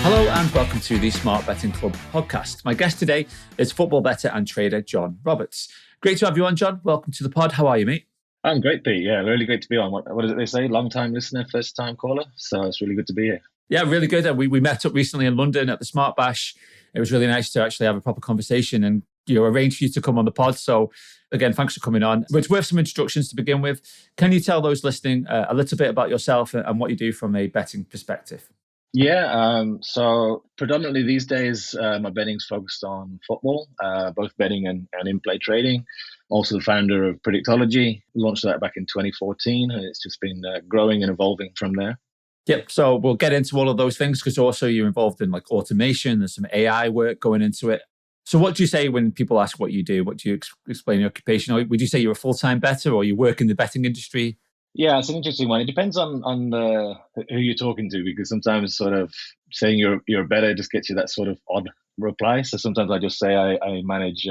Hello and welcome to the Smart Betting Club podcast. My guest today is football bettor and trader John Roberts. Great to have you on, John. Welcome to the pod. How are you, mate? I'm great, Pete. Yeah, really great to be on. What is it they say? Long-time listener, first-time caller. So it's really good to be here. Yeah, really good. We met up recently in London at the Smart Bash. It was really nice to actually have a proper conversation and arrange for you to come on the pod. So again, thanks for coming on. It's worth some introductions to begin with. Can you tell those listening a little bit about yourself and what you do from a betting perspective? Yeah, so predominantly these days, my betting's focused on football, both betting and in-play trading. Also the founder of Predictology, launched that back in 2014, and it's just been growing and evolving from there. Yep. So we'll get into all of those things because also you're involved in like automation. There's some AI work going into it. So what do you say when people ask what you do? What do you explain your occupation? Or would you say you're a full-time bettor or you work in the betting industry? Yeah, it's an interesting one. It depends on who you're talking to, because sometimes sort of saying you're a bettor just gets you that sort of odd reply. So sometimes I just say I manage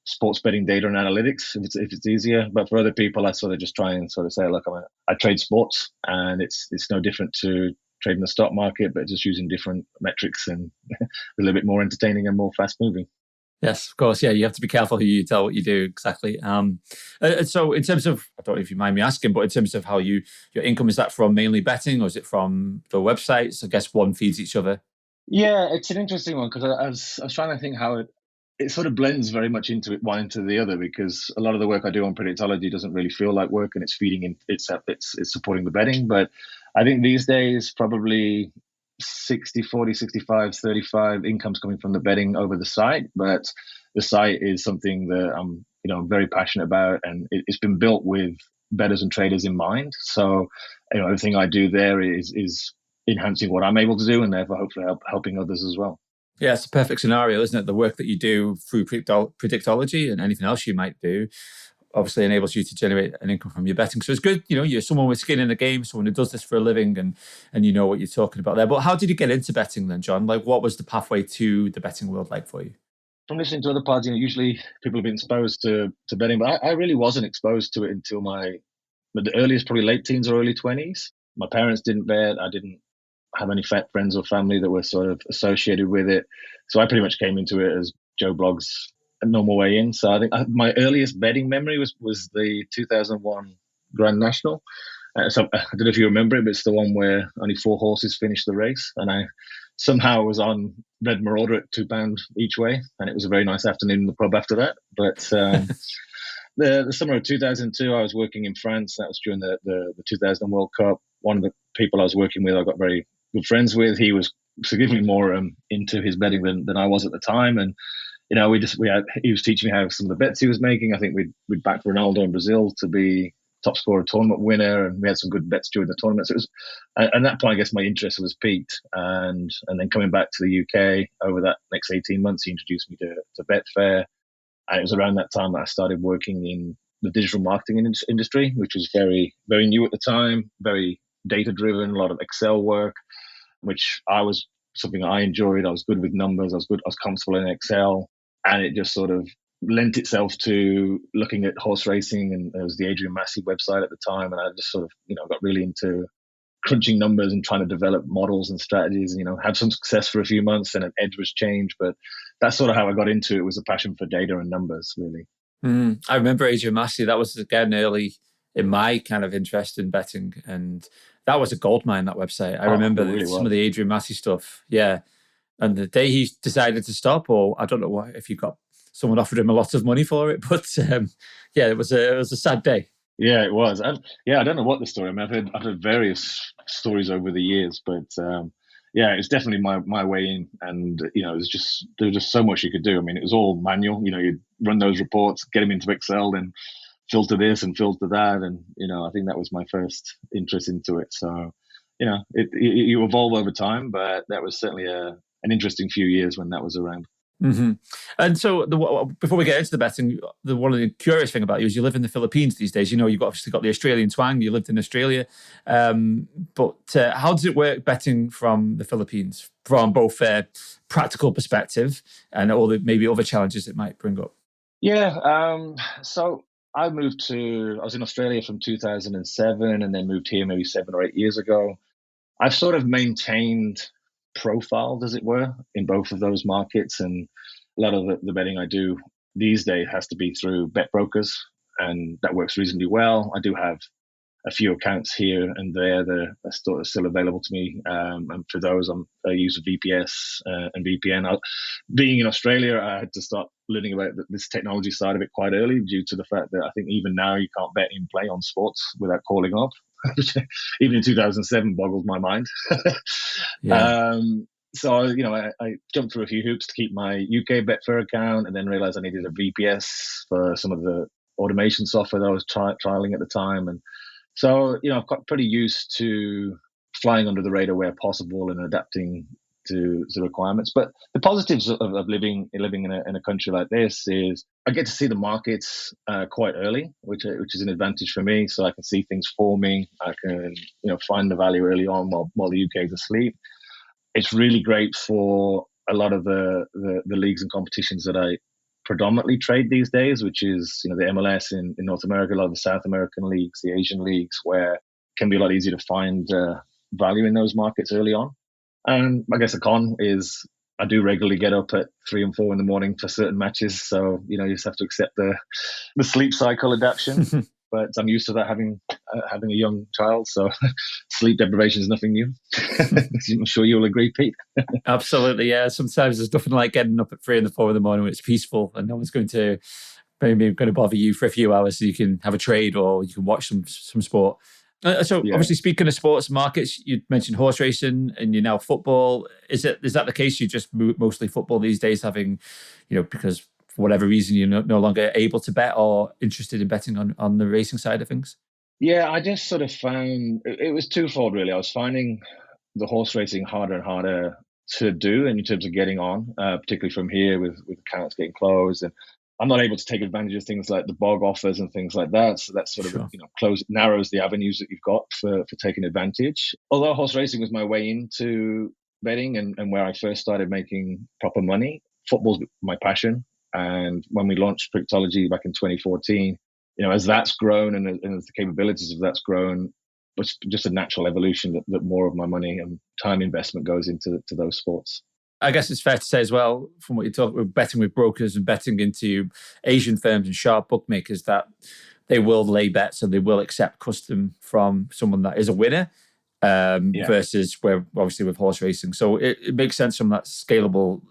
sports betting data and analytics if it's easier. But for other people, I sort of just try and sort of say, look, I trade sports, and it's no different to trading the stock market, but just using different metrics and a little bit more entertaining and more fast moving. Yes, of course. Yeah, you have to be careful who you tell what you do exactly. So in terms of, I don't know if you mind me asking, but in terms of how your income, is that from mainly betting or is it from the websites? I guess one feeds each other. Yeah, it's an interesting one because I was trying to think how it sort of blends very much into it, one into the other, because a lot of the work I do on Predictology doesn't really feel like work and it's feeding in, it's supporting the betting. But I think these days probably 60, 40, 65, 35 income's coming from the betting over the site. But the site is something that I'm very passionate about, and it's been built with bettors and traders in mind. So everything I do there is enhancing what I'm able to do, and therefore hopefully helping others as well. Yeah, it's a perfect scenario, isn't it? The work that you do through Predictology and anything else you might do obviously enables you to generate an income from your betting. So it's good, you're someone with skin in the game, someone who does this for a living, and you know what you're talking about there. But how did you get into betting then, John? Like, what was the pathway to the betting world like for you? From listening to other pods, usually people have been exposed to betting, but I really wasn't exposed to it until the earliest, probably late teens or early 20s. My parents didn't bet. I didn't have any friends or family that were sort of associated with it. So I pretty much came into it as Joe Blogg's a normal way in. So I think my earliest betting memory was the 2001 Grand National. So I don't know if you remember it, but it's the one where only 4 horses finished the race. And I somehow was on Red Marauder at £2 each way. And it was a very nice afternoon in the pub after that. But the summer of 2002, I was working in France. That was during the 2000 World Cup. One of the people I was working with, I got very good friends with. He was significantly more into his betting than I was at the time. And he was teaching me how some of the bets he was making. I think we'd backed Ronaldo in Brazil to be top scorer tournament winner, and we had some good bets during the tournament. So it was, at that point, I guess my interest was peaked. And then coming back to the UK over that next 18 months, he introduced me to Betfair. And it was around that time that I started working in the digital marketing industry, which was very, very new at the time, very data-driven, a lot of Excel work, which was something I enjoyed. I was good with numbers. I was comfortable in Excel. And it just sort of lent itself to looking at horse racing, and there was the Adrian Massey website at the time, and I just sort of got really into crunching numbers and trying to develop models and strategies, and had some success for a few months, and an edge was changed. But that's sort of how I got into it, was a passion for data and numbers, really. I remember Adrian Massey. That was again early in my kind of interest in betting, and that was a goldmine, that website. I remember really some of the Adrian Massey stuff. Yeah. And the day he decided to stop, or I don't know if someone offered him a lot of money for it, but it was a sad day. Yeah, it was. I don't know what the story. I mean, I've heard various stories over the years, but it's definitely my way in. And there was just so much you could do. I mean, it was all manual. You'd run those reports, get them into Excel, and filter this and filter that, and I think that was my first interest into it. So you evolve over time, but that was certainly an interesting few years when that was around. Mm-hmm. And so before we get into the betting, one of the curious thing about you is you live in the Philippines these days. You've obviously got the Australian twang. You lived in Australia. But how does it work betting from the Philippines, from both a practical perspective and all the maybe other challenges it might bring up? Yeah. So I was in Australia from 2007 and then moved here maybe 7 or 8 years ago. I've sort of maintained profiles, as it were, in both of those markets. And a lot of the betting I do these days has to be through bet brokers, and that works reasonably well. I do have a few accounts here and there that are still available to me. And for those, I use VPS and VPN. Being in Australia, I had to start learning about this technology side of it quite early, due to the fact that I think even now you can't bet in play on sports without calling up. Even in 2007 boggles my mind. Yeah. So, I jumped through a few hoops to keep my UK Betfair account, and then realized I needed a VPS for some of the automation software that I was trialing at the time. And so, I've got pretty used to flying under the radar where possible and adapting to the requirements. But the positives of living in a country like this is I get to see the markets quite early, which is an advantage for me. So I can see things forming. I can find the value early on while the UK is asleep. It's really great for a lot of the leagues and competitions that I predominantly trade these days, which is the MLS in North America, a lot of the South American leagues, the Asian leagues, where it can be a lot easier to find value in those markets early on. And I guess the con is I do regularly get up at 3 and 4 in the morning for certain matches. So, you just have to accept the sleep cycle adaptation. But I'm used to that having a young child. So sleep deprivation is nothing new. I'm sure you'll agree, Pete. Absolutely, yeah. Sometimes there's nothing like getting up at 3 and 4 in the morning when it's peaceful and no one's going to bother you for a few hours, so you can have a trade or you can watch some sport. Obviously, speaking of sports markets, you mentioned horse racing and now football. Is that the case? You just mostly football these days, having, because for whatever reason you're no longer able to bet or interested in betting on the racing side of things? Yeah, I just sort of found it was twofold, really. I was finding the horse racing harder and harder to do in terms of getting on, particularly from here with accounts getting closed, and I'm not able to take advantage of things like the bog offers and things like that. So that sort of narrows the avenues that you've got for taking advantage. Although horse racing was my way into betting and where I first started making proper money, football's my passion. And when we launched Predictology back in 2014, as that's grown and as the capabilities of that's grown, it's just a natural evolution that more of my money and time investment goes into those sports. I guess it's fair to say as well, from what you talk about betting with brokers and betting into Asian firms and sharp bookmakers, that they will lay bets and they will accept custom from someone that is a winner, versus where obviously with horse racing. So it makes sense from that scalable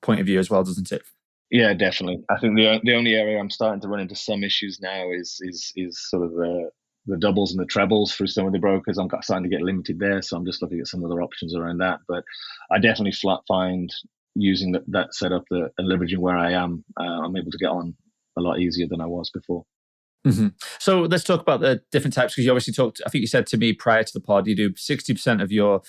point of view as well, doesn't it? Yeah, definitely. I think the only area I'm starting to run into some issues now is sort of the doubles and the trebles through some of the brokers. I'm starting to get limited there, so I'm just looking at some other options around that. But I definitely find using that setup and leveraging where I am, I'm able to get on a lot easier than I was before. Mm-hmm. So let's talk about the different types, because you obviously talked, I think you said to me prior to the pod, you do 60% of your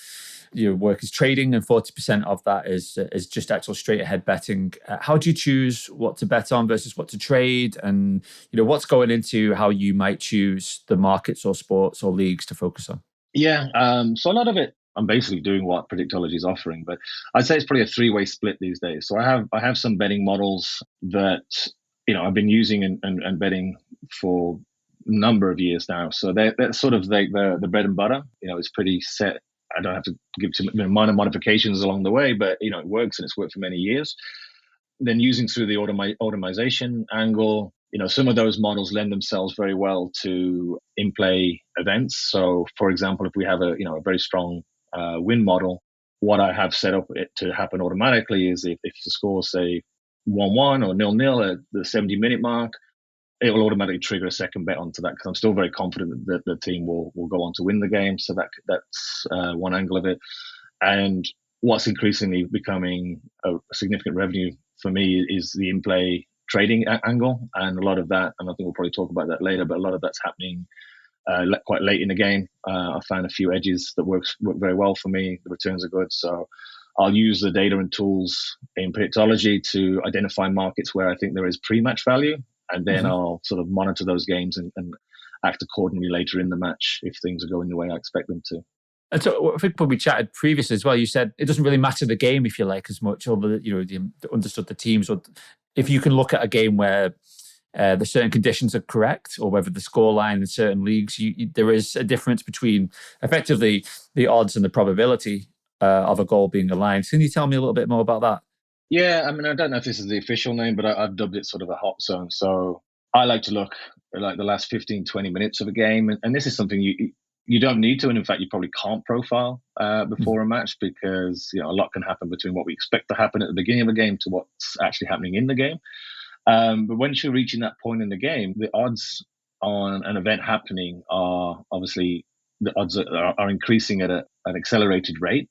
work is trading and 40% of that is just actual straight ahead betting. How do you choose what to bet on versus what to trade? And, what's going into how you might choose the markets or sports or leagues to focus on? Yeah. So a lot of it, I'm basically doing what Predictology is offering, but I'd say it's probably a 3-way split these days. So I have some betting models that, I've been using and betting for a number of years now. So they're sort of the bread and butter. It's pretty set. I don't have to give too minor modifications along the way, but it works and it's worked for many years. Then using through the automation angle, some of those models lend themselves very well to in-play events. So, for example, if we have a very strong win model, what I have set up it to happen automatically is if the score, say 1-1 or 0-0 at the 70-minute mark, it will automatically trigger a second bet onto that, because I'm still very confident that the team will go on to win the game. So that's one angle of it. And what's increasingly becoming a significant revenue for me is the in-play trading angle. And a lot of that, and I think we'll probably talk about that later, but a lot of that's happening quite late in the game. I found a few edges that work very well for me. The returns are good. So I'll use the data and tools in Predictology to identify markets where I think there is pre-match value. And then I'll sort of monitor those games and act accordingly later in the match if things are going the way I expect them to. And so I think when we chatted previously as well, you said it doesn't really matter the game, if you like, as much, or you understood the teams. Or if you can look at a game where the certain conditions are correct, or whether the scoreline in certain leagues, there is a difference between effectively the odds and the probability of a goal being aligned. Can you tell me a little bit more about that? Yeah, I mean, I don't know if this is the official name, but I've dubbed it sort of a hot zone. So I like to look at like the last 15, 20 minutes of a game. And this is something you don't need to. And in fact, you probably can't profile before a match because, a lot can happen between what we expect to happen at the beginning of a game to what's actually happening in the game. But once you're reaching that point in the game, the odds on an event happening are obviously, the odds are increasing at an accelerated rate.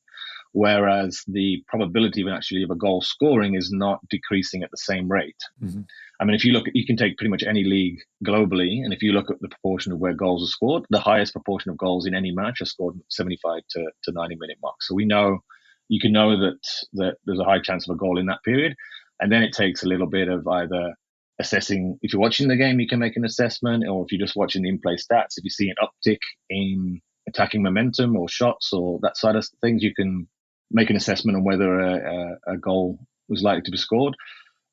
Whereas the probability of a goal scoring is not decreasing at the same rate. Mm-hmm. I mean, if you can take pretty much any league globally, and if you look at the proportion of where goals are scored, the highest proportion of goals in any match are scored 75 to 90 minute mark. So you can know that there's a high chance of a goal in that period. And then it takes a little bit of either assessing. If you're watching the game, you can make an assessment, or if you're just watching the in-play stats, if you see an uptick in attacking momentum or shots or that side of things, you can make an assessment on whether a goal was likely to be scored.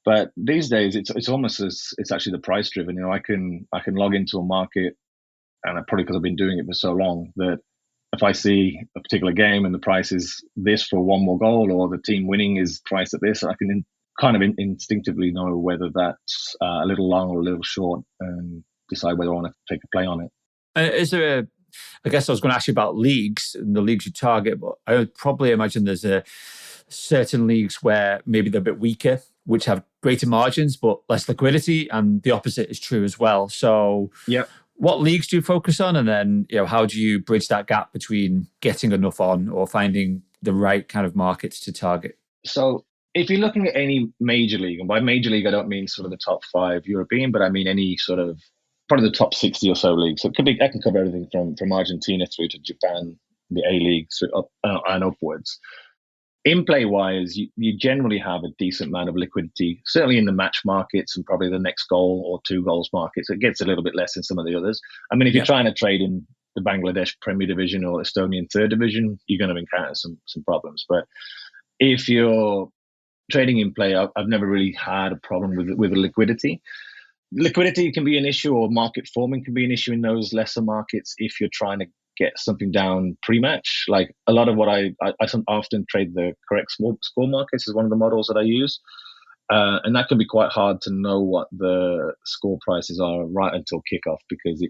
But these days, it's almost it's actually the price driven. I can log into a market, and probably because I've been doing it for so long, that if I see a particular game and the price is this for one more goal, or the team winning is priced at this, I can kind of instinctively know whether that's a little long or a little short, and decide whether I want to take a play on it. Is there I guess I was going to ask you about leagues and the leagues you target, but I would probably imagine there's certain leagues where maybe they're a bit weaker, which have greater margins but less liquidity, and the opposite is true as well. So, what leagues do you focus on, and then how do you bridge that gap between getting enough on or finding the right kind of markets to target? So, if you're looking at any major league, and by major league I don't mean sort of the top 5 European, but I mean any sort of probably the top 60 or so leagues. So I can cover everything from Argentina through to Japan, the A-League, and upwards. In play wise, you generally have a decent amount of liquidity, certainly in the match markets and probably the next goal or 2 goals markets. It gets a little bit less in some of the others. I mean, if you're trying to trade in the Bangladesh Premier Division or Estonian Third Division, you're going to encounter some problems. But if you're trading in play, I've never really had a problem with the liquidity. Liquidity can be an issue, or market forming can be an issue in those lesser markets if you're trying to get something down pre-match. Like a lot of what I often trade the correct score markets is one of the models that I use. And that can be quite hard to know what the score prices are right until kickoff, because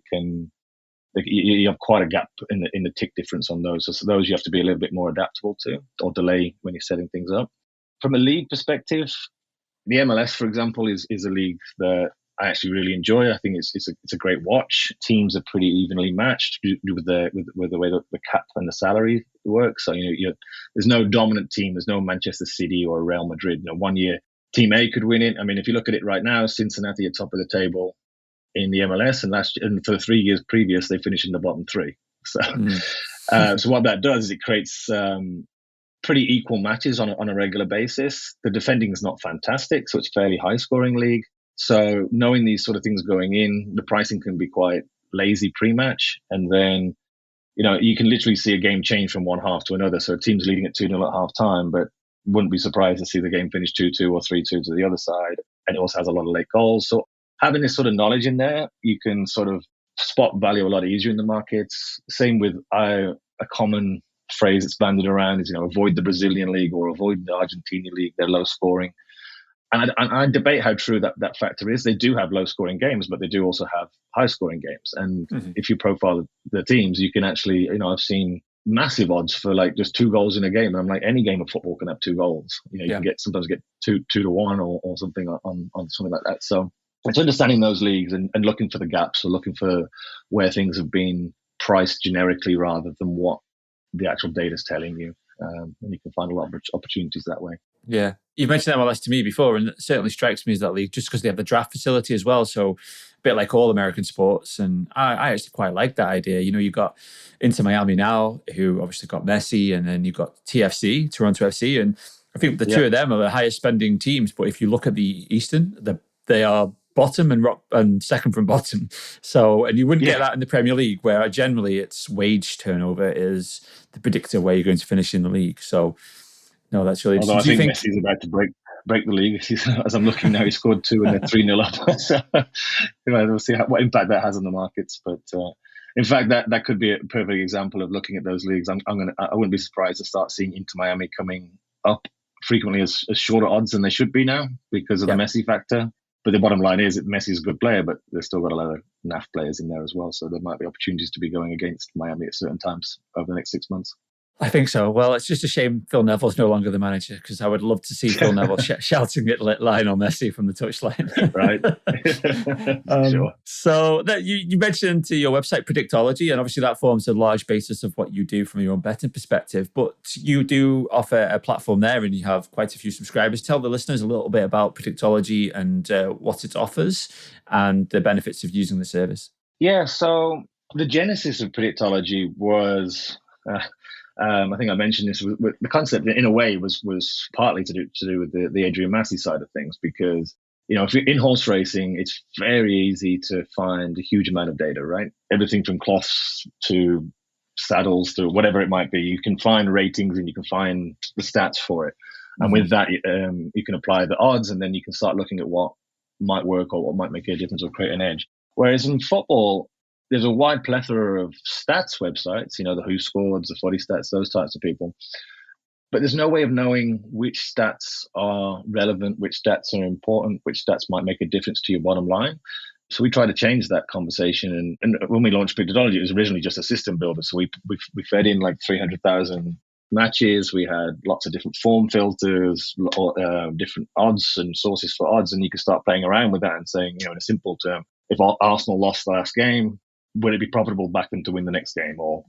you have quite a gap in the tick difference on those. So those you have to be a little bit more adaptable to, or delay when you're setting things up. From a league perspective, the MLS, for example, is a league that I actually really enjoy. I think it's a great watch. Teams are pretty evenly matched with the way the cap and the salary works. So there's no dominant team. There's no Manchester City or Real Madrid. One year Team A could win it. I mean, if you look at it right now, Cincinnati are top of the table in the MLS, and for the 3 years previous, they finished in the bottom 3. So, so what that does is it creates pretty equal matches on a regular basis. The defending is not fantastic, so it's a fairly high scoring league. So knowing these sort of things going in, the pricing can be quite lazy pre-match. And then, you can literally see a game change from one half to another. So a team's leading at 2-0 at half time, but wouldn't be surprised to see the game finish 2-2 or 3-2 to the other side. And it also has a lot of late goals. So having this sort of knowledge in there, you can sort of spot value a lot easier in the markets. Same with a common phrase that's banded around is, avoid the Brazilian league or avoid the Argentinian league. They're low scoring. And I debate how true that factor is. They do have low-scoring games, but they do also have high-scoring games. And if you profile the teams, you can actually, I've seen massive odds for like just 2 goals in a game. And I'm like, any game of football can have 2 goals. You can sometimes get 2-1 or something on something like that. So it's understanding those leagues and looking for the gaps, or looking for where things have been priced generically rather than what the actual data is telling you. And you can find a lot of opportunities that way. Yeah. You've mentioned MLS to me before, and it certainly strikes me as that league just because they have the draft facility as well. So a bit like all American sports. And I actually quite like that idea. You've got Inter Miami now, who obviously got Messi, and then you've got TFC, Toronto FC. And I think the two of them are the highest spending teams. But if you look at the Eastern, they are bottom and second from bottom. So, and you wouldn't get that in the Premier League, where generally it's wage turnover is the predictor where you're going to finish in the league. So, no, that's really interesting. Although I think Messi's about to break break the league. As I'm looking now, he scored 2 and they're 3-0 up. So we'll see what impact that has on the markets. But in fact, that could be a perfect example of looking at those leagues. I wouldn't be surprised to start seeing Inter Miami coming up frequently as shorter odds than they should be now because of the Messi factor. But the bottom line is that Messi's a good player, but they've still got a lot of NAF players in there as well. So there might be opportunities to be going against Miami at certain times over the next 6 months. I think so. Well, it's just a shame Phil Neville's no longer the manager, because I would love to see Phil Neville shouting at Lionel Messi from the touchline. Right. Sure. So you mentioned to your website Predictology, and obviously that forms a large basis of what you do from your own betting perspective. But you do offer a platform there, and you have quite a few subscribers. Tell the listeners a little bit about Predictology and what it offers and the benefits of using the service. Yeah. So the genesis of Predictology was. I think I mentioned this. The concept, in a way, was partly to do with the Adrian Massey side of things, because if you're in horse racing, it's very easy to find a huge amount of data, right? Everything from cloths to saddles to whatever it might be. You can find ratings and you can find the stats for it, and with that, you can apply the odds, and then you can start looking at what might work or what might make a difference or create an edge. Whereas in football, there's a wide plethora of stats websites, the Who Scored, the Footy Stats, those types of people. But there's no way of knowing which stats are relevant, which stats are important, which stats might make a difference to your bottom line. So we try to change that conversation. And when we launched Predictology, it was originally just a system builder. So we fed in like 300,000 matches. We had lots of different form filters, different odds and sources for odds. And you can start playing around with that and saying, in a simple term, if Arsenal lost the last game, would it be profitable back them to win the next game or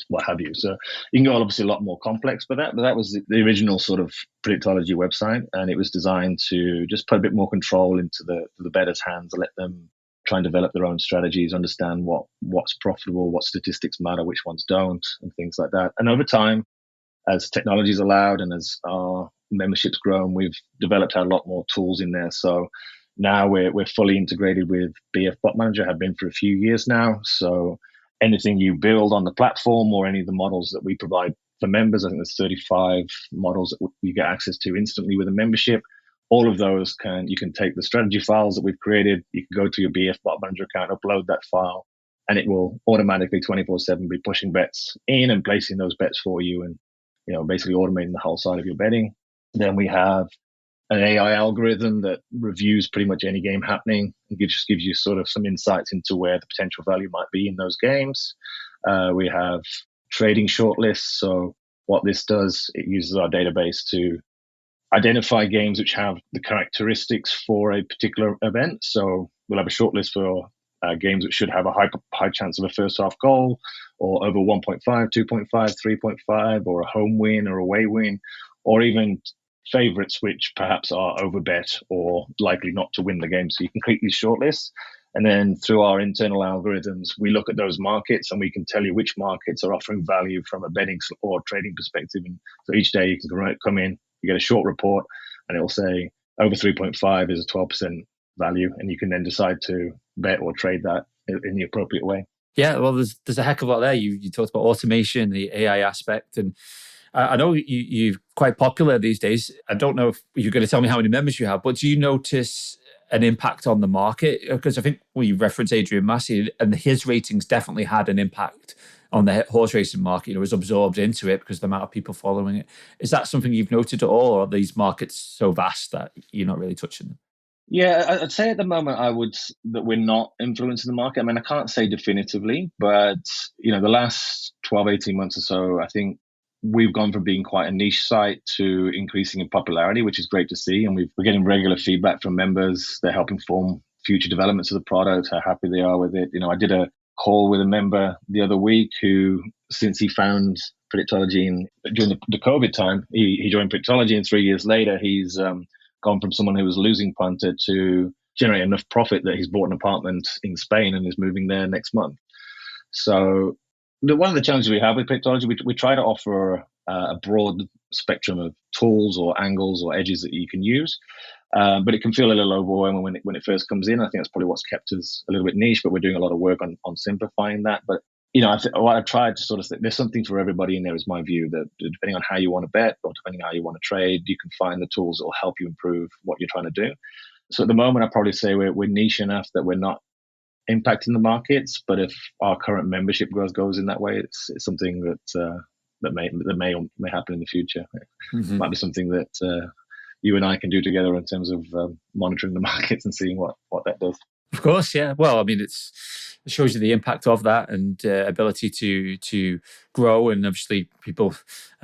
what have you? So you can go obviously a lot more complex, but that was the original sort of Predictology website, and it was designed to just put a bit more control into the bettors' hands, let them try and develop their own strategies, understand what's profitable, what statistics matter, which ones don't, and things like that. And over time, as technology's allowed and as our membership's grown, we've developed a lot more tools in there. So now we're fully integrated with BF Bot Manager, have been for a few years now. So anything you build on the platform or any of the models that we provide for members, I think there's 35 models that you get access to instantly with a membership. All of those you can take the strategy files that we've created. You can go to your BF Bot Manager account, upload that file, and it will automatically 24/7 be pushing bets in and placing those bets for you, and basically automating the whole side of your betting. Then we have an AI algorithm that reviews pretty much any game happening and gives you sort of some insights into where the potential value might be in those games. We have trading shortlists. So what this does, it uses our database to identify games which have the characteristics for a particular event. So we'll have a shortlist for games which should have a high chance of a first half goal, or over 1.5, 2.5, 3.5, or a home win or away win, or even favorites which perhaps are overbet or likely not to win the game. So you can create these shortlists, and then through our internal algorithms, we look at those markets and we can tell you which markets are offering value from a betting or trading perspective. And so each day you can come in, you get a short report, and it will say over 3.5 is a 12% value, and you can then decide to bet or trade that in the appropriate way. Yeah, well, there's a heck of a lot there. You talked about automation, the AI aspect, and I know you're quite popular these days. I don't know if you're going to tell me how many members you have, but do you notice an impact on the market? Because I think you referenced Adrian Massey, and his ratings definitely had an impact on the horse racing market. It was absorbed into it because of the amount of people following it. Is that something you've noted at all, or are these markets so vast that you're not really touching them? Yeah, I'd say at the moment that we're not influencing the market. I mean, I can't say definitively, but the last 12, 18 months or so, I think we've gone from being quite a niche site to increasing in popularity, which is great to see. And we're getting regular feedback from members. They're helping form future developments of the product, how happy they are with it. I did a call with a member the other week who, since he found Predictology during the COVID time, he joined Predictology, and 3 years later, he's gone from someone who was losing punter to generate enough profit that he's bought an apartment in Spain and is moving there next month. So one of the challenges we have with Predictology, we try to offer a broad spectrum of tools or angles or edges that you can use, but it can feel a little overwhelming when it first comes in. I think that's probably what's kept us a little bit niche, but we're doing a lot of work on simplifying that. But what I've tried to sort of say, there's something for everybody in there, is my view, that depending on how you want to bet or depending on how you want to trade, you can find the tools that will help you improve what you're trying to do. So at the moment, I'd probably say we're niche enough that we're not impacting the markets. But if our current membership growth goes in that way, it's something that may happen in the future. Mm-hmm. Might be something that you and I can do together in terms of monitoring the markets and seeing what that does. Of course, yeah. Well, I mean, it shows you the impact of that and ability to grow, and obviously people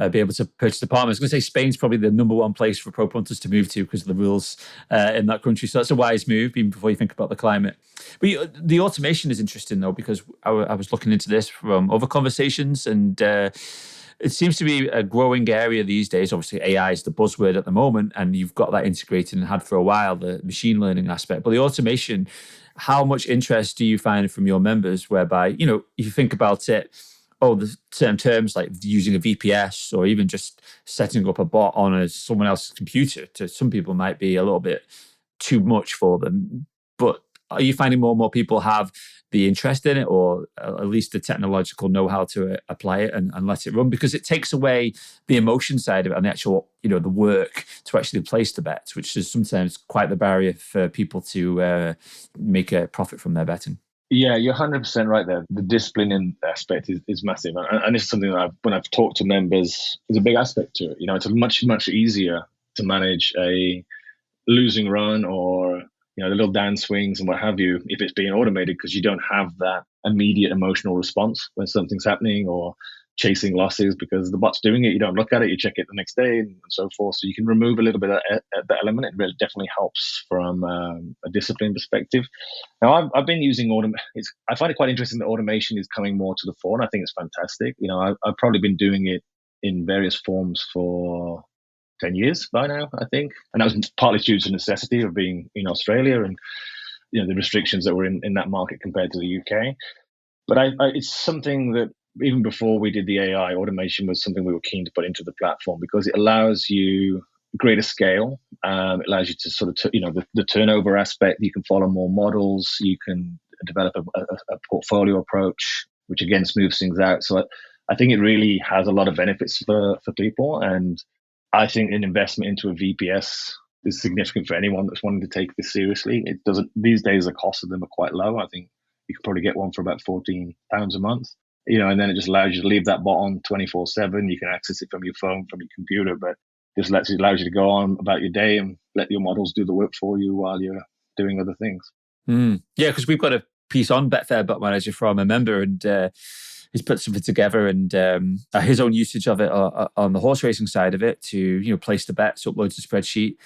be able to purchase apartments. I was going to say Spain's probably the number one place for pro punters to move to because of the rules in that country. So that's a wise move, even before you think about the climate. But the automation is interesting, though, because I was looking into this from other conversations, and it seems to be a growing area these days. Obviously, AI is the buzzword at the moment, and you've got that integrated and had for a while, the machine learning aspect. But the automation, how much interest do you find from your members whereby, if you think about it, the certain terms like using a VPS or even just setting up a bot on someone else's computer, to some people might be a little bit too much for them. But are you finding more and more people have the interest in it, or at least the technological know-how to apply it and let it run? Because it takes away the emotion side of it and the actual, the work to actually place the bets, which is sometimes quite the barrier for people to make a profit from their betting. Yeah, you're 100% right there. The discipline in aspect is massive. And it's something that when I've talked to members, there's a big aspect to it. It's much, much easier to manage a losing run or the little down swings and what have you, if it's being automated, because you don't have that immediate emotional response when something's happening or chasing losses because the bot's doing it. You don't look at it, you check it the next day and so forth. So you can remove a little bit of that element. It really definitely helps from a discipline perspective. Now, I've been using I find it quite interesting that automation is coming more to the fore, and I think it's fantastic. I've probably been doing it in various forms for 10 years by now, I think. And that was partly due to necessity of being in Australia and, the restrictions that were in that market compared to the UK. But it's something that even before we did the AI, automation was something we were keen to put into the platform because it allows you greater scale. It allows you to sort of, the turnover aspect. You can follow more models. You can develop a portfolio approach, which again smooths things out. So I think it really has a lot of benefits for people. And I think an investment into a VPS is significant for anyone that's wanting to take this seriously. It doesn't, these days the cost of them are quite low. I think you could probably get one for about £14 a month, and then it just allows you to leave that bot on 24/7. You can access it from your phone, from your computer, but just allows you to go on about your day and let your models do the work for you while you're doing other things. Yeah, because we've got a piece on Betfair Bot Manager from a member, and he's put something together, and his own usage of it on the horse racing side of it to place the bets, uploads the spreadsheet,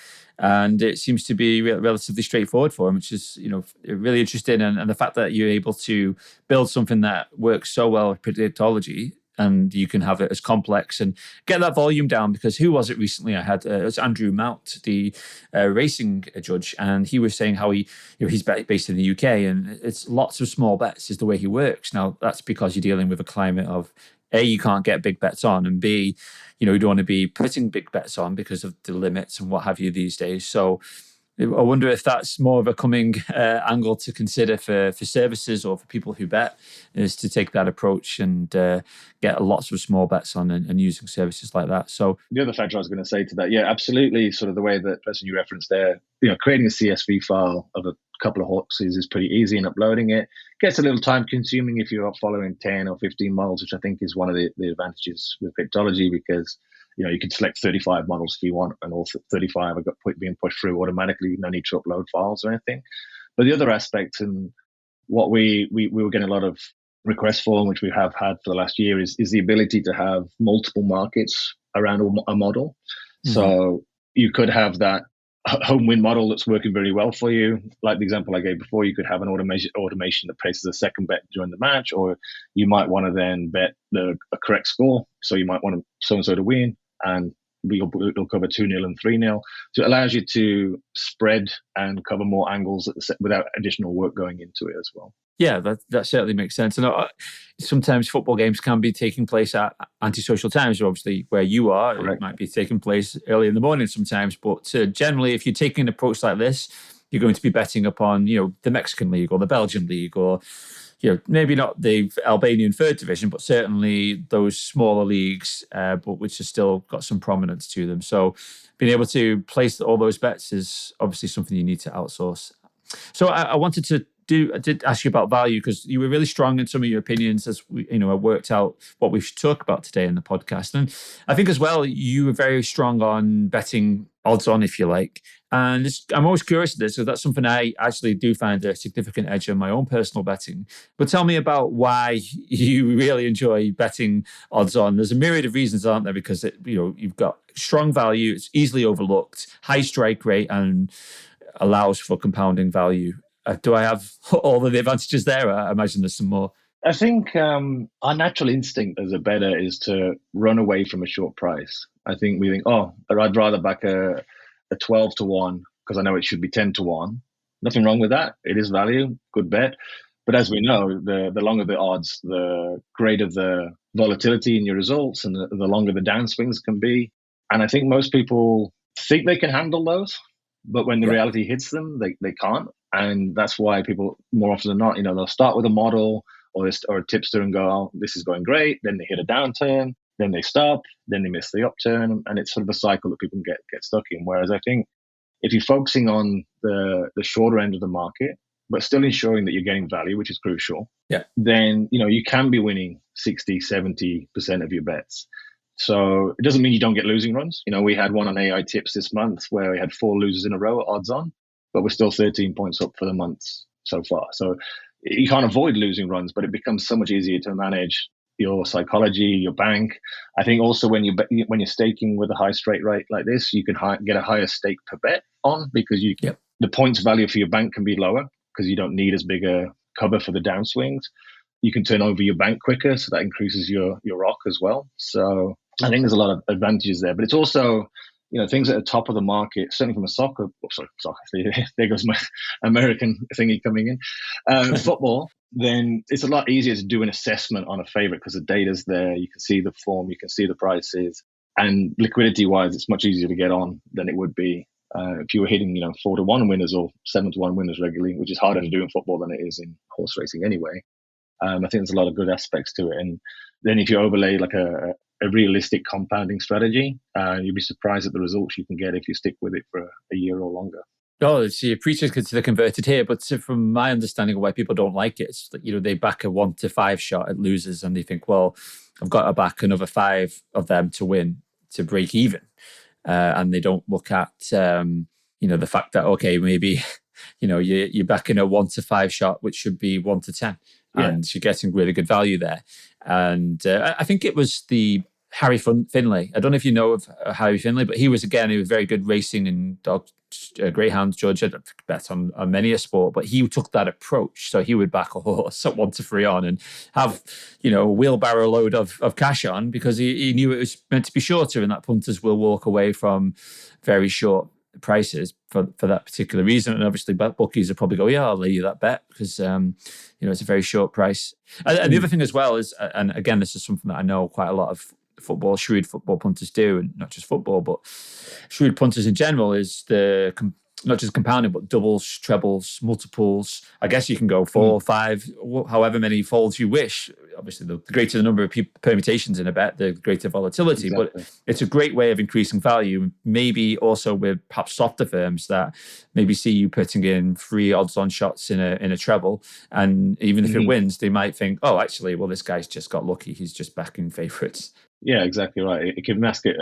and it seems to be relatively straightforward for him, which is really interesting. And the fact that you're able to build something that works so well with Predictology, and you can have it as complex and get that volume down. Because who was it recently? I had it was Andrew Mount, the racing judge, and he was saying how he's based in the UK, and it's lots of small bets is the way he works. Now that's because you're dealing with a climate of A, you can't get big bets on, and B, you don't want to be putting big bets on because of the limits and what have you these days. So I wonder if that's more of a coming angle to consider for services or for people who bet, is to take that approach and get lots of small bets on and using services like that. So the other factor I was going to say to that, yeah, absolutely. Sort of the way that person you referenced there, creating a CSV file of a couple of horses is pretty easy, and uploading it gets a little time consuming if you're following 10 or 15 models, which I think is one of the advantages with Predictology, because you can select 35 models if you want, and all 35 are being pushed through automatically. No need to upload files or anything. But the other aspect, and what we were getting a lot of requests for, which we have had for the last year, is the ability to have multiple markets around a model. Mm-hmm. So you could have that home win model that's working very well for you. Like the example I gave before, you could have an automation that places a second bet during the match, or you might want to then bet a correct score. So you might want so-and-so to win, and it'll cover 2-0 and 3-0. So it allows you to spread and cover more angles without additional work going into it as well. Yeah, that certainly makes sense. And sometimes football games can be taking place at antisocial times. Obviously, where you are, correct, it might be taking place early in the morning sometimes. But generally, if you're taking an approach like this, you're going to be betting upon, the Mexican league or the Belgian league or maybe not the Albanian third division, but certainly those smaller leagues, but which have still got some prominence to them. So being able to place all those bets is obviously something you need to outsource. So I wanted to I did ask you about value because you were really strong in some of your opinions as we, I worked out what we should talk about today in the podcast. And I think as well, you were very strong on betting odds on, if you like. And I'm always curious of this, because that's something I actually do find a significant edge in my own personal betting. But tell me about why you really enjoy betting odds on. There's a myriad of reasons, aren't there? Because you've got strong value, it's easily overlooked, high strike rate, and allows for compounding value. Do I have all of the advantages there? I imagine there's some more. I think our natural instinct as a bettor is to run away from a short price. I think we think, I'd rather back a 12 to 1 because I know it should be 10 to 1. Nothing wrong with that. It is value, good bet. But as we know, the longer the odds, the greater the volatility in your results and the longer the downswings can be. And I think most people think they can handle those, but when the reality hits them, they can't. And that's why people, more often than not, they'll start with a model or a tipster and go, this is going great. Then they hit a downturn, then they stop, then they miss the upturn. And it's sort of a cycle that people can get stuck in. Whereas I think if you're focusing on the shorter end of the market, but still ensuring that you're getting value, which is crucial, then, you can be winning 60, 70% of your bets. So it doesn't mean you don't get losing runs. We had one on AI tips this month where we had 4 losers in a row at odds on, but we're still 13 points up for the month so far. So you can't avoid losing runs, but it becomes so much easier to manage your psychology, your bank. I think also when you're staking with a high straight rate like this, you can get a higher stake per bet on because the points value for your bank can be lower because you don't need as big a cover for the downswings. You can turn over your bank quicker, so that increases your ROC as well. So I think there's a lot of advantages there, but it's also, things at the top of the market, certainly from a soccer, there goes my American thingy coming in, football, then it's a lot easier to do an assessment on a favorite because the data's there. You can see the form, you can see the prices, and liquidity wise, it's much easier to get on than it would be if you were hitting, 4 to 1 winners or 7 to 1 winners regularly, which is harder to do in football than it is in horse racing anyway. I think there's a lot of good aspects to it. And then if you overlay like a realistic compounding strategy, you'd be surprised at the results you can get if you stick with it for a year or longer. Oh, see, preachers consider converted here, but from my understanding of why people don't like it, it's that they back a 1 to 5 shot at losers, and they think, well, I've got to back another 5 of them to win to break even, and they don't look at the fact that maybe you're backing a 1 to 5 shot, which should be 1 to 10. And you're getting really good value there. And I think it was the Harry Finlay. I don't know if you know of Harry Finlay, but he was very good racing and dog greyhound judge. I bet on many a sport, but he took that approach. So he would back a horse at 1 to 3 on and have, a wheelbarrow load of cash on because he knew it was meant to be shorter and that punters will walk away from very short prices for that particular reason. And obviously bookies will probably go, I'll lay you that bet because it's a very short price. And the other thing as well is, and again, this is something that I know quite a lot of shrewd football punters do, and not just football, but shrewd punters in general, is not just compounding, but doubles, trebles, multiples. I guess you can go 4, 5, however many folds you wish. Obviously, the greater the number of permutations in a bet, the greater volatility. Exactly. But it's a great way of increasing value. Maybe also with perhaps softer firms that maybe see you putting in 3 odds-on shots in a treble, and even if it wins, they might think, oh, actually, well, this guy's just got lucky. He's just backing favourites. Yeah, exactly right. It can mask it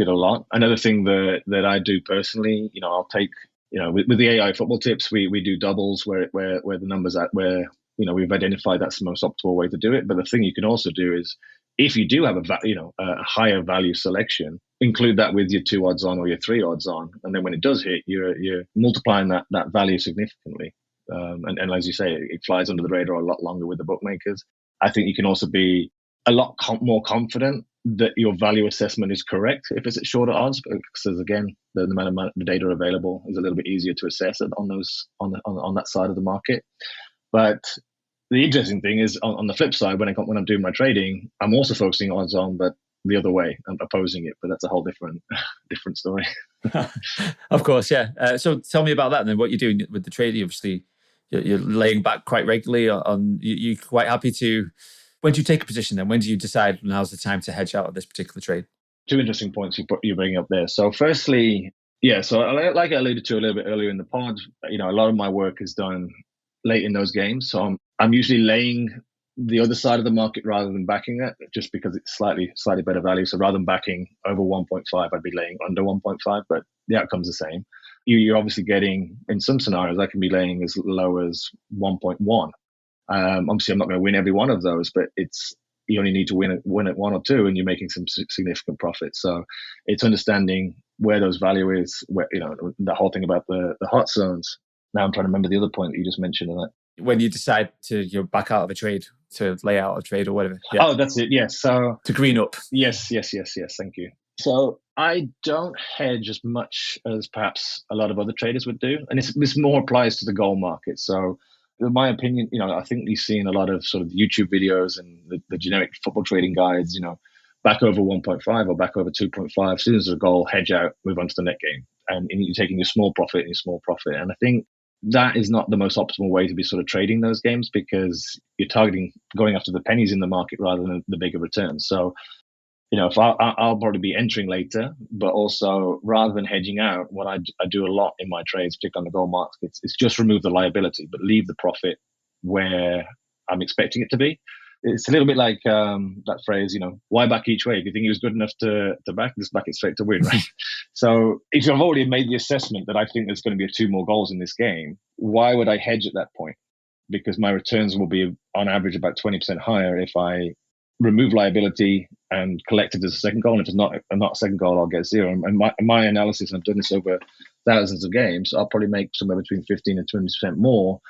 a lot. Another thing that I do personally, I'll take, with the AI football tips, we do doubles where the numbers at where we've identified that's the most optimal way to do it. But the thing you can also do is if you do have a higher value selection, include that with your 2 odds on or your 3 odds on, and then when it does hit, you're multiplying that value significantly. And as you say, it flies under the radar a lot longer with the bookmakers. I think you can also be a lot more confident that your value assessment is correct if it's at shorter odds, because again, the amount of the data available is a little bit easier to assess it on that side of the market. But the interesting thing is on the flip side, when I'm doing my trading, I'm also focusing odds on, but the other way, I'm opposing it. But that's a whole different story. Of course, yeah. So tell me about that and then what you're doing with the trading. Obviously, you're laying back quite regularly you're quite happy to. When do you take a position then? When do you decide now's the time to hedge out of this particular trade? Two interesting points you're bringing up there. So firstly, so like I alluded to a little bit earlier in the pod, a lot of my work is done late in those games. So I'm usually laying the other side of the market rather than backing it, just because it's slightly better value. So rather than backing over 1.5, I'd be laying under 1.5, but the outcome's the same. You're obviously getting, in some scenarios, I can be laying as low as 1.1. Obviously, I'm not going to win every one of those, but you only need to win at one or two, and you're making some significant profit. So it's understanding where those value is, where the whole thing about the hot zones. Now I'm trying to remember the other point that you just mentioned. When you decide to back out of a trade, to lay out a trade or whatever. Yeah. Oh, that's it. Yes. So to green up. Yes. Thank you. So I don't hedge as much as perhaps a lot of other traders would do, and this more applies to the goal market. So, in my opinion, I think you've seen a lot of sort of YouTube videos and the generic football trading guides. Back over 1.5 or back over 2.5. As soon as there's a goal, hedge out, move on to the net game, and you're taking your small profit and your small profit. And I think that is not the most optimal way to be sort of trading those games, because you're targeting going after the pennies in the market rather than the bigger returns. So, if I'll probably be entering later, but also rather than hedging out, what I do a lot in my trades, particularly on the gold markets, is just remove the liability, but leave the profit where I'm expecting it to be. It's a little bit like that phrase, why back each way? If you think he was good enough to back, just back it straight to win, right? So if I've already made the assessment that I think there's going to be 2 more goals in this game, why would I hedge at that point? Because my returns will be on average about 20% higher if I remove liability and collect it as a second goal. And if it's not a second goal, I'll get 0. And my analysis, and I've done this over thousands of games, I'll probably make somewhere between 15 and 20% more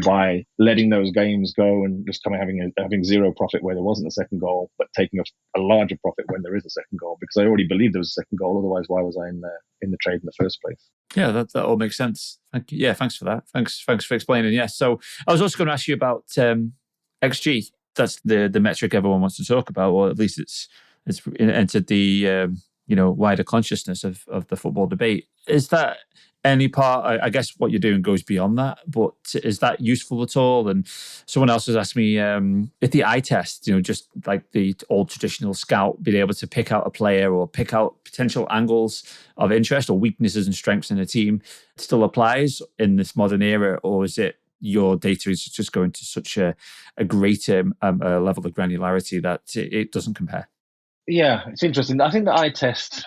by letting those games go and just kind of having 0 profit where there wasn't a second goal, but taking a larger profit when there is a second goal, because I already believed there was a second goal. Otherwise, why was I in the trade in the first place? Yeah, that all makes sense. Thank you. Yeah, thanks for that. Thanks for explaining. Yeah, so I was also going to ask you about XG. That's the metric everyone wants to talk about, or at least it's entered the wider consciousness of the football debate. Is that any part? I guess what you're doing goes beyond that, but is that useful at all? And someone else has asked me if the eye test, just like the old traditional scout, being able to pick out a player or pick out potential angles of interest or weaknesses and strengths in a team, still applies in this modern era, or is it your data is just going to such a greater level of granularity that it doesn't compare? Yeah, it's interesting. I think the eye test,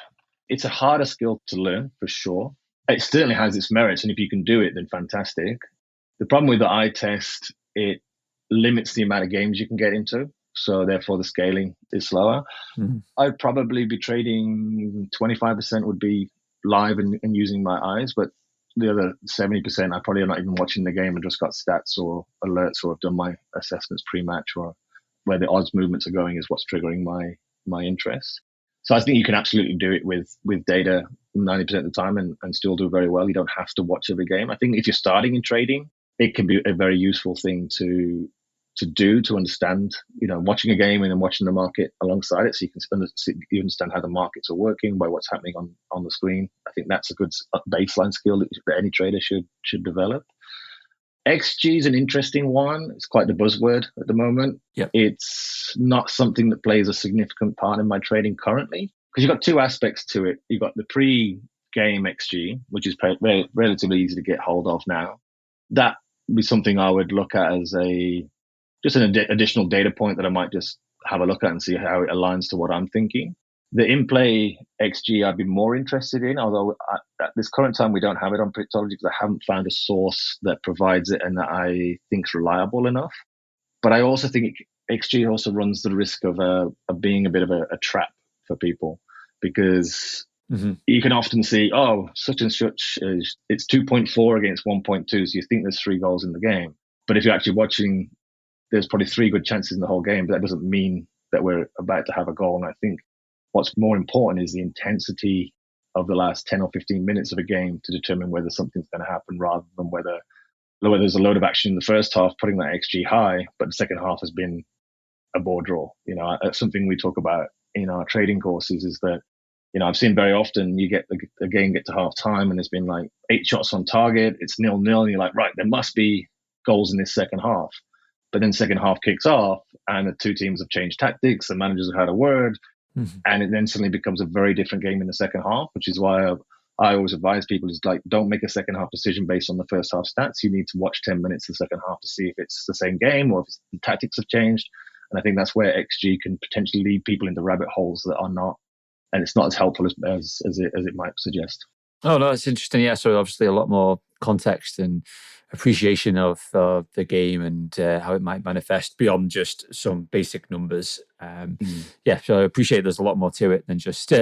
it's a harder skill to learn for sure. It certainly has its merits, and if you can do it, then fantastic. The problem with the eye test, it limits the amount of games you can get into, so therefore the scaling is slower. Mm-hmm. I'd probably be trading 25% would be live and using my eyes, but the other 70%, I probably am not even watching the game and just got stats or alerts, or have done my assessments pre-match, or where the odds movements are going is what's triggering my interest. So I think you can absolutely do it with data 90% of the time and still do very well. You don't have to watch every game. I think if you're starting in trading, it can be a very useful thing to understand, watching a game and then watching the market alongside it, so you understand how the markets are working by what's happening on the screen. I think that's a good baseline skill that any trader should develop. XG is an interesting one. It's quite the buzzword at the moment. Yep. It's not something that plays a significant part in my trading currently, because you've got 2 aspects to it. You've got the pre-game XG, which is relatively easy to get hold of now. That would be something I would look at as just an additional data point that I might just have a look at and see how it aligns to what I'm thinking. The in-play XG I'd be more interested in, although at this current time we don't have it on Predictology because I haven't found a source that provides it and that I think is reliable enough. But I also think XG also runs the risk of being a bit of a trap for people, because you can often see, such and such, it's 2.4 against 1.2, so you think there's 3 goals in the game. But if you're actually watching, there's probably 3 good chances in the whole game, but that doesn't mean that we're about to have a goal. And I think what's more important is the intensity of the last 10 or 15 minutes of a game to determine whether something's going to happen, rather than whether there's a load of action in the first half, putting that XG high, but the second half has been a bore draw. Something we talk about in our trading courses is that, I've seen very often you get the game get to half time and there's been like 8 shots on target, it's 0-0, and you're like, right, there must be goals in this second half. But then second half kicks off and the two teams have changed tactics, the managers have had a word, and it then suddenly becomes a very different game in the second half, which is why I always advise people is like, don't make a second half decision based on the first half stats. You need to watch 10 minutes of the second half to see if it's the same game or if the tactics have changed. And I think that's where XG can potentially lead people into rabbit holes that are not, and it's not as helpful as it might suggest. Oh, no, it's interesting. Yeah, so obviously a lot more context and appreciation of the game and how it might manifest beyond just some basic numbers. Yeah, so I appreciate there's a lot more to it than just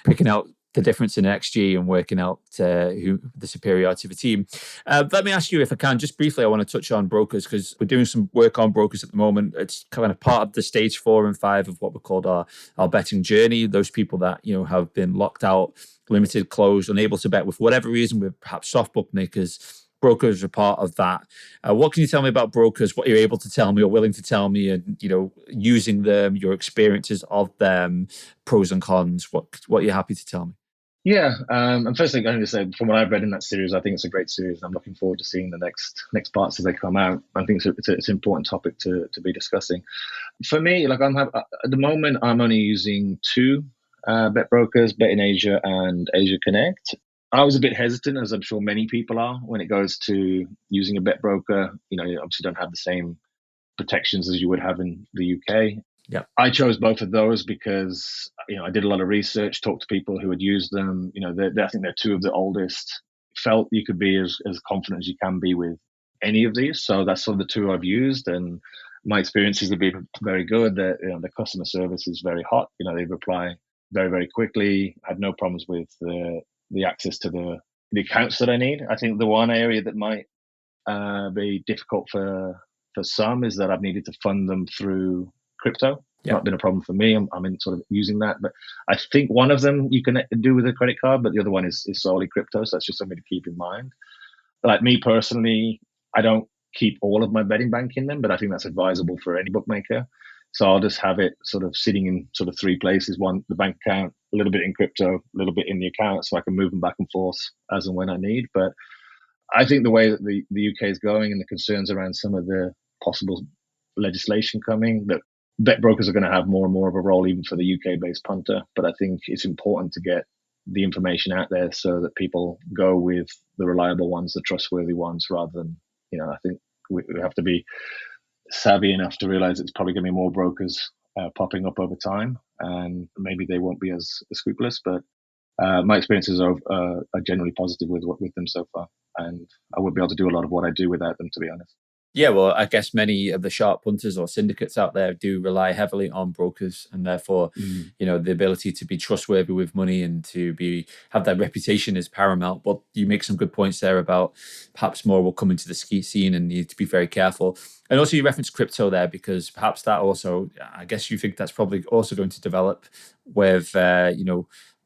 picking out the difference in XG and working out who the superiority of a team. Let me ask you, if I can, just briefly, I want to touch on brokers because we're doing some work on brokers at the moment. It's kind of part of the stage 4 and 5 of what we called our betting journey. Those people that, have been locked out, limited, closed, unable to bet with whatever reason, with perhaps soft bookmakers. Brokers are part of that. What can you tell me about brokers? What you're able to tell me or willing to tell me, and using them, your experiences of them, pros and cons. What you're happy to tell me? Yeah, and firstly, I'm going to say, from what I've read in that series, I think it's a great series. I'm looking forward to seeing the next parts as they come out. I think it's an important topic to be discussing. For me, at the moment, I'm only using 2 bet brokers, Bet in Asia and Asia Connect. I was a bit hesitant, as I'm sure many people are, when it goes to using a bet broker. You obviously don't have the same protections as you would have in the UK. Yeah, I chose both of those because I did a lot of research, talked to people who had used them. I think they're 2 of the oldest. Felt you could be as confident as you can be with any of these. So that's sort of the 2 I've used, and my experiences have been very good. The customer service is very hot. They reply very, very quickly. I had no problems with the access to the accounts that I need. I think the one area that might be difficult for some is that I've needed to fund them through crypto. It's not been a problem for me. I'm in sort of using that, but I think one of them you can do with a credit card, but the other one is solely crypto. So that's just something to keep in mind. Like me personally, I don't keep all of my betting bank in them, but I think that's advisable for any bookmaker. So I'll just have it sort of sitting in sort of 3 places: one, the bank account, a little bit in crypto, a little bit in the account, so I can move them back and forth as and when I need. But I think the way that the UK is going and the concerns around some of the possible legislation coming, that bet brokers are going to have more and more of a role even for the UK-based punter. But I think it's important to get the information out there so that people go with the reliable ones, the trustworthy ones, rather than, I think we have to be savvy enough to realize it's probably going to be more brokers popping up over time, and maybe they won't be as scrupulous. But my experiences are generally positive with them so far, and I wouldn't be able to do a lot of what I do without them, to be honest. Yeah, well, I guess many of the sharp punters or syndicates out there do rely heavily on brokers, and therefore, the ability to be trustworthy with money and to have that reputation is paramount. But you make some good points there about perhaps more will come into the ski scene and you need to be very careful. And also, you referenced crypto there because perhaps that also, I guess you think that's probably also going to develop with,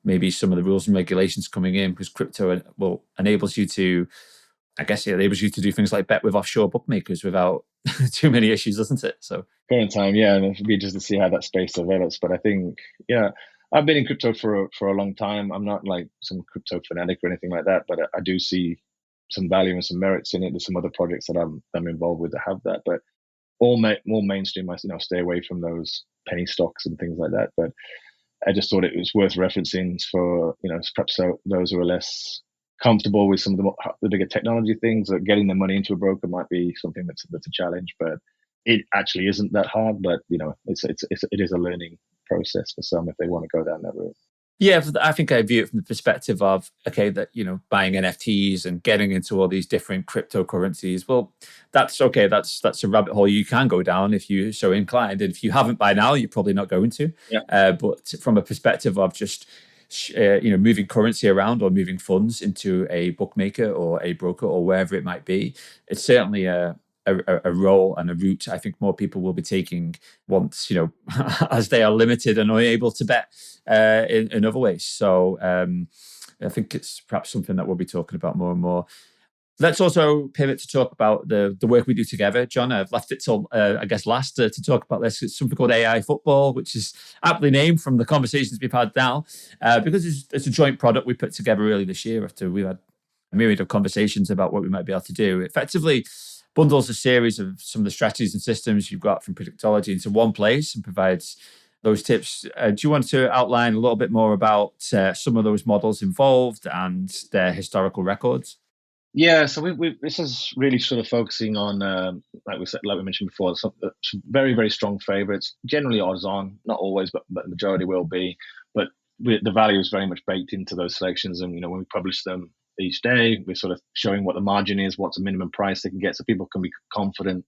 maybe some of the rules and regulations coming in, because crypto enables you to. I guess it enables you to do things like bet with offshore bookmakers without too many issues, doesn't it? So current time, yeah, and it'll be interesting to see how that space develops. But I think, I've been in crypto for a long time. I'm not like some crypto fanatic or anything like that, but I do see some value and some merits in it. There's some other projects that I'm involved with that have that, but more mainstream. I stay away from those penny stocks and things like that. But I just thought it was worth referencing for perhaps those who are less comfortable with some of the bigger technology things. That getting their money into a broker might be something that's a challenge, but it actually isn't that hard. But it is a learning process for some if they want to go down that route. Yeah, I think I view it from the perspective of, okay, that, buying NFTs and getting into all these different cryptocurrencies. Well, that's okay. That's a rabbit hole you can go down if you're so inclined. And if you haven't by now, you're probably not going to. Yeah. But from a perspective of just, moving currency around or moving funds into a bookmaker or a broker or wherever it might be, it's certainly a role and a route I think more people will be taking once, as they are limited and unable to bet in other ways. So I think it's perhaps something that we'll be talking about more and more. Let's also pivot to talk about the work we do together, John. I've left it till, I guess, last to talk about this. It's something called AI Football, which is aptly named from the conversations we've had now, because it's a joint product we put together early this year after we've had a myriad of conversations about what we might be able to do. Effectively, bundles a series of some of the strategies and systems you've got from Predictology into one place and provides those tips. Do you want to outline a little bit more about some of those models involved and their historical records? Yeah, so this is really sort of focusing on, like we mentioned before, some very, very strong favorites, generally odds on, not always, but the majority will be. But the value is very much baked into those selections. And, when we publish them each day, we're sort of showing what the margin is, what's the minimum price they can get, so people can be confident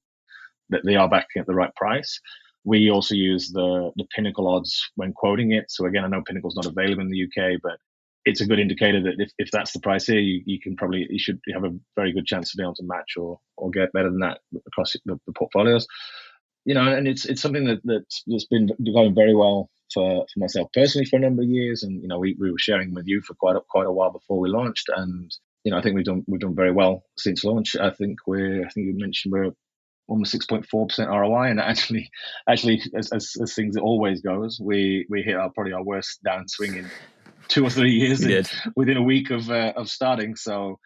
that they are backing at the right price. We also use the Pinnacle odds when quoting it. So again, I know Pinnacle's not available in the UK, but it's a good indicator that if that's the price here, you should have a very good chance to be able to match or get better than that across the portfolios. And it's something that's been going very well for myself personally for a number of years, and we were sharing with you for quite a while before we launched, and I think we've done very well since launch. I think you mentioned we're almost 6.4% ROI, and actually, as things always goes, we hit probably our worst downswing in 2 or 3 years within a week of starting. So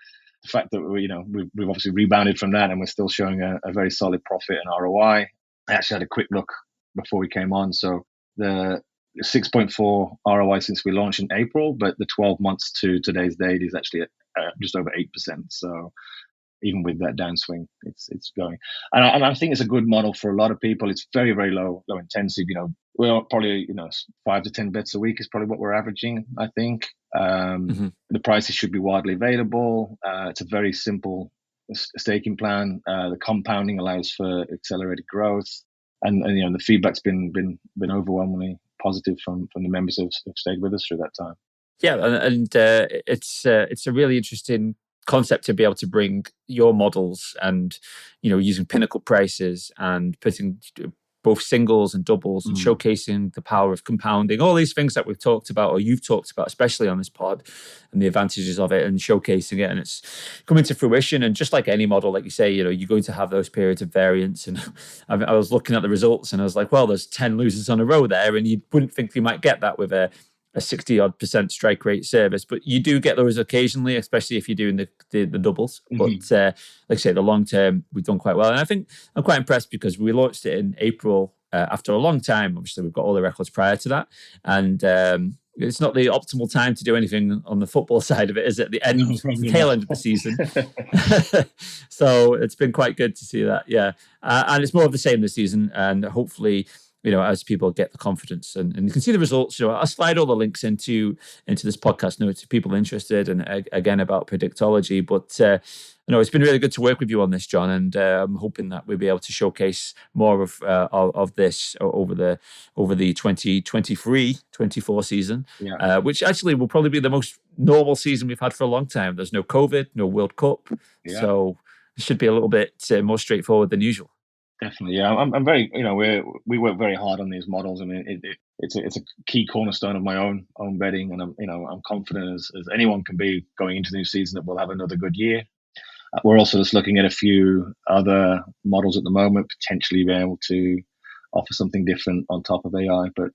the fact that we've obviously rebounded from that, and we're still showing a very solid profit and ROI. I actually had a quick look before we came on. So the 6.4 ROI since we launched in April, but the 12 months to today's date is actually at just over 8%. So even with that downswing, it's going. And I think it's a good model for a lot of people. It's very, very low intensive. We're probably 5 to 10 bets a week is probably what we're averaging, I think. The prices should be widely available. It's a very simple staking plan. The compounding allows for accelerated growth, and the feedback's been overwhelmingly positive from the members who've stayed with us through that time. Yeah, and it's a really interesting concept to be able to bring your models and using Pinnacle prices and putting both singles and doubles and showcasing the power of compounding, all these things that we've talked about, or you've talked about, especially on this pod, and the advantages of it, and showcasing it, and it's coming to fruition. And just like any model, like you say, you're going to have those periods of variance. And I was looking at the results and I was like, well, there's 10 losers on a row there, and you wouldn't think you might get that with a 60-odd% strike rate service, but you do get those occasionally, especially if you're doing the doubles. But like I say, the long term, we've done quite well. And I think I'm quite impressed because we launched it in April after a long time. Obviously, we've got all the records prior to that. And it's not the optimal time to do anything on the football side of it, is it? The tail end of the season. So it's been quite good to see that, yeah. And it's more of the same this season, and hopefully, as people get the confidence and you can see the results, I'll slide all the links into this podcast notes if people are interested, and again about Predictology. But it's been really good to work with you on this, John, and I'm hoping that we'll be able to showcase more of this over the 2023-24 season, which actually will probably be the most normal season we've had for a long time. There's no COVID, no World Cup, so it should be a little bit more straightforward than usual. Definitely, yeah. I'm very, we work very hard on these models. I mean, it's a key cornerstone of my own betting, and I'm confident as anyone can be going into the new season that we'll have another good year. We're also just looking at a few other models at the moment, potentially being able to offer something different on top of AI. But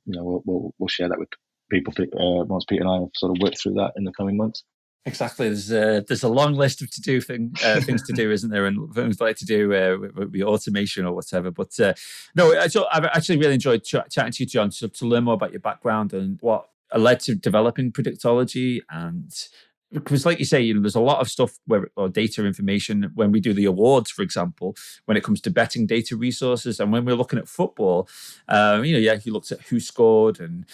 we'll share that with people once Pete and I have sort of worked through that in the coming months. Exactly. There's a long list of things to do, isn't there? And things like to do with automation or whatever. But no, I've actually really enjoyed chatting to you, John, to learn more about your background and what led to developing Predictology. And because, like you say, there's a lot of stuff or data information when we do the awards, for example, when it comes to betting data resources, and when we're looking at football, if you looked at who scored and.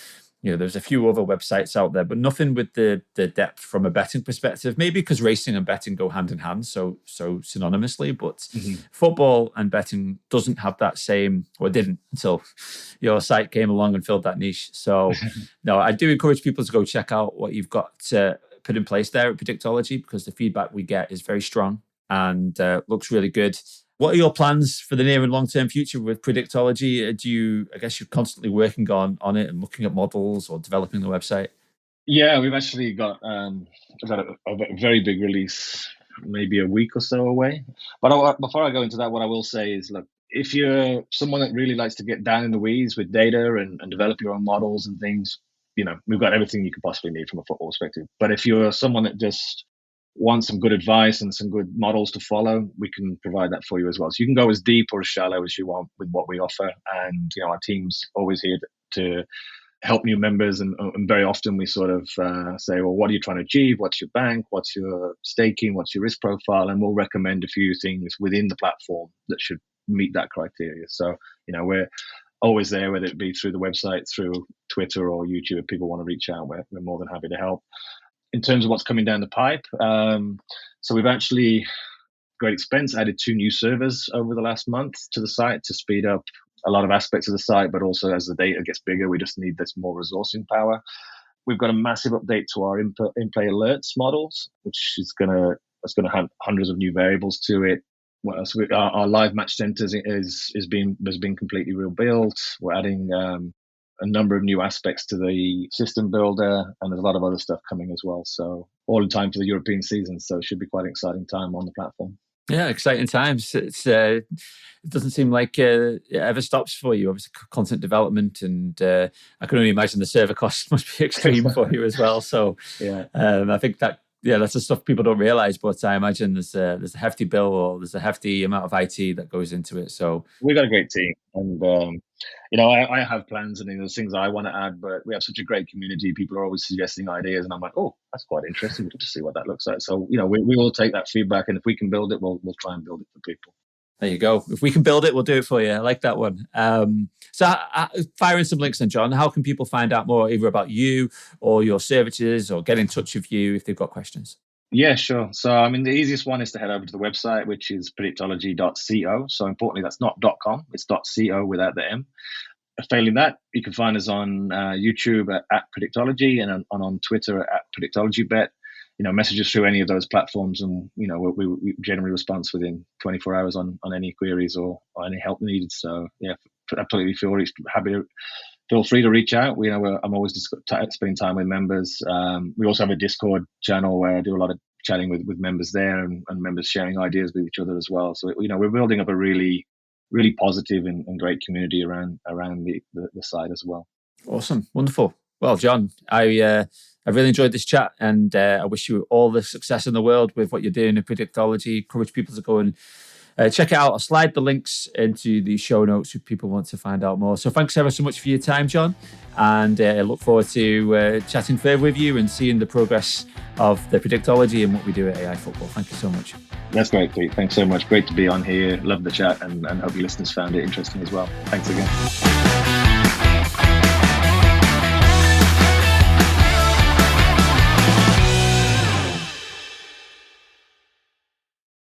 There's a few other websites out there, but nothing with the depth from a betting perspective. Maybe because racing and betting go hand in hand so synonymously, but football and betting doesn't have that same, or didn't until your site came along and filled that niche. So, no, I do encourage people to go check out what you've got put in place there at Predictology, because the feedback we get is very strong and looks really good. What are your plans for the near and long-term future with Predictology? I guess you're constantly working on it and looking at models or developing the website? Yeah, we've actually got a very big release, maybe a week or so away. But before I go into that, what I will say is, look, if you're someone that really likes to get down in the weeds with data and develop your own models and things, we've got everything you could possibly need from a football perspective. But if you're someone that just want some good advice and some good models to follow, we can provide that for you as well. So you can go as deep or as shallow as you want with what we offer. And, our team's always here to help new members. And very often we sort of say, well, what are you trying to achieve? What's your bank? What's your staking? What's your risk profile? And we'll recommend a few things within the platform that should meet that criteria. So, we're always there, whether it be through the website, through Twitter or YouTube. If people want to reach out, we're more than happy to help. In terms of what's coming down the pipe, so we've actually, great expense, added 2 new servers over the last month to the site to speed up a lot of aspects of the site, but also as the data gets bigger, we just need this more resourcing power. We've got a massive update to our in-play alerts models, which is going to have hundreds of new variables to it. What else? Our live match centers has been completely rebuilt. We're adding a number of new aspects to the system builder, and there's a lot of other stuff coming as well. So all in time for the European season. So it should be quite an exciting time on the platform. Yeah, exciting times. It doesn't seem like it ever stops for you. Obviously, content development, and I can only imagine the server costs must be extreme for you as well. So yeah, I think that. Yeah, that's the stuff people don't realize, but I imagine there's a hefty bill or there's a hefty amount of IT that goes into it. So we've got a great team, and I have plans and there's things I want to add, but we have such a great community. People are always suggesting ideas, and I'm like, oh, that's quite interesting. We'll just see what that looks like. So we will take that feedback, and if we can build it, we'll try and build it for people. There you go. If we can build it, we'll do it for you. I like that one. So fire in some links then, John. How can people find out more either about you or your services or get in touch with you if they've got questions? Yeah, sure. So, the easiest one is to head over to the website, which is predictology.co. So importantly, that's not .com, it's .co without the M. Failing that, you can find us on YouTube at Predictology and on Twitter at PredictologyBet. Message us through any of those platforms, and we generally respond within 24 hours on any queries or any help needed. So yeah, absolutely feel free to reach out. I'm always spending time with members. We also have a Discord channel where I do a lot of chatting with members there, and members sharing ideas with each other as well. So we're building up a really, really positive and great community around the site as well. Awesome, wonderful. Well, John, I really enjoyed this chat, and I wish you all the success in the world with what you're doing in Predictology. Encourage people to go and check it out. I'll slide the links into the show notes if people want to find out more. So thanks ever so much for your time, John, and I look forward to chatting further with you and seeing the progress of the Predictology and what we do at AI Football. Thank you so much. That's great, Pete. Thanks so much. Great to be on here. Love the chat, and hope your listeners found it interesting as well. Thanks again.